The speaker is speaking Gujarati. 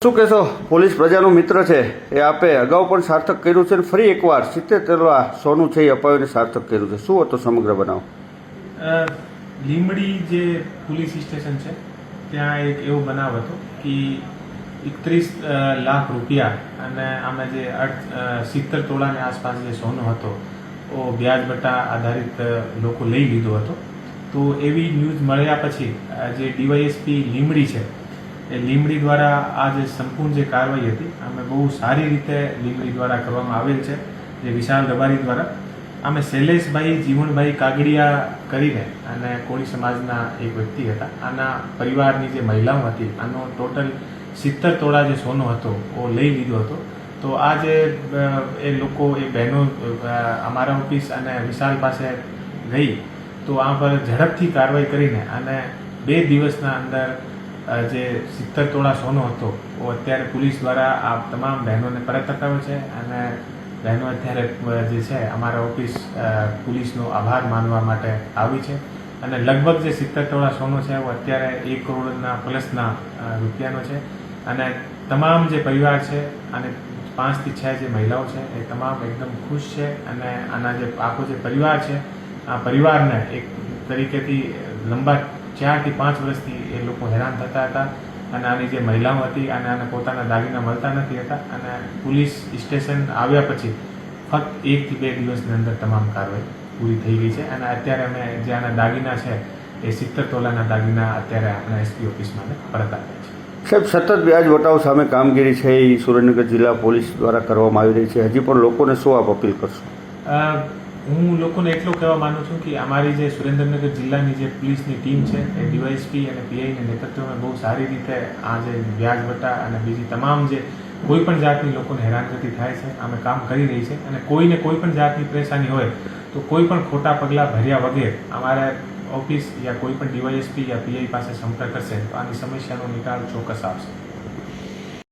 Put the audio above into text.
શું કહેશો? પોલીસ પ્રજાનો મિત્ર છે, એ આપે અગાઉ પણ સાર્થક કર્યું છે અને ફરી એકવાર 70 તોલા સોનું છે એ અપાવીને સાર્થક કર્યું છે. શું હતો સમગ્ર બનાવ? લીંબડી જે પોલીસ સ્ટેશન છે ત્યાં એક એવો બનાવ હતો કે 31 લાખ રૂપિયા અને અમે જે 70 તોલાની આસપાસ જે સોનું હતો એ વ્યાજ બટા આધારિત લોકો લઈ લીધો હતો. તો એવી ન્યૂઝ મળ્યા પછી જે ડીવાયએસપી લીંબડી છે એ લીંબડી દ્વારા આ જે સંપૂર્ણ જે કાર્યવાહી હતી અમે બહુ સારી રીતે લીંબડી દ્વારા કરવામાં આવેલ છે. જે વિશાલ રબારી દ્વારા અમે શૈલેષભાઈ જીવણભાઈ કાગડિયા કરીને અને કોળી સમાજના એક વ્યક્તિ હતા, આના પરિવારની જે મહિલાઓ હતી આનો ટોટલ 70 તોલા જે સોનો હતો એ લઈ લીધો હતો. તો આ જે એ લોકો એ બહેનો અમારા ઓફિસ અને વિશાલ પાસે ગઈ તો આ પર ઝડપથી કાર્યવાહી કરીને અને 2 દિવસના અંદર જે 70 તોલા સોનો હતો એ અત્યારે પોલીસ દ્વારા આ તમામ બહેનોને પરત અપાવ્યો છે અને બહેનો અત્યારે જે છે અમારા ઓફિસ પોલીસનો આભાર માનવા માટે આવી છે. અને લગભગ જે 70 તોલા સોનો છે એ અત્યારે 1 કરોડના પ્લસના રૂપિયાનો છે. અને તમામ જે પરિવાર છે અને 5 થી 6 જે મહિલાઓ છે એ તમામ એકદમ ખુશ છે. અને આના જે આખો જે પરિવાર છે આ પરિવારને એક તરીકેથી લંબા 4 થી 5 વર્ષથી એ લોકો હેરાન થતા હતા અને આની જે મહિલાઓ હતી અને આને પોતાના દાગીના મળતા નથી હતા. અને પોલીસ સ્ટેશન આવ્યા પછી ફક્ત 1 થી 2 દિવસની અંદર તમામ કાર્યવાહી પૂરી થઈ ગઈ છે. અને અત્યારે અમે જે આના દાગીના છે એ 70 તોલાના દાગીના અત્યારે આપણા એસપી ઓફિસમાં પરત આપ્યા છે. સાહેબ, સતત વ્યાજ વટાવ સામે કામગીરી છે એ સુરેન્દ્રનગર જિલ્લા પોલીસ દ્વારા કરવામાં આવી રહી છે. હજી પણ લોકોને શું આપ અપીલ કરશો? હું લોકોને એટલું કહેવા માંગુ છું કે અમારી જે સુરેન્દ્રનગર જિલ્લાની જે પોલીસની ટીમ છે એ ડીવાયએસપી અને પીઆઈના નેતૃત્વમાં બહુ સારી રીતે આ જે વ્યાજ વટા અને બીજી તમામ જે કોઈ પણ જાતની લોકોને હેરાનગતિ થાય છે અમે કામ કરી રહી છે. અને કોઈને કોઈ પણ જાતની પરેશાની હોય તો કોઈ પણ ખોટા પગલાં ભર્યા વગર અમારા ઓફિસ યા કોઈ પણ ડીવાયએસપી યા પીઆઈ પાસે સંપર્ક કરશે તો આની સમસ્યાનો નિકાલ ચોક્કસ આવશે.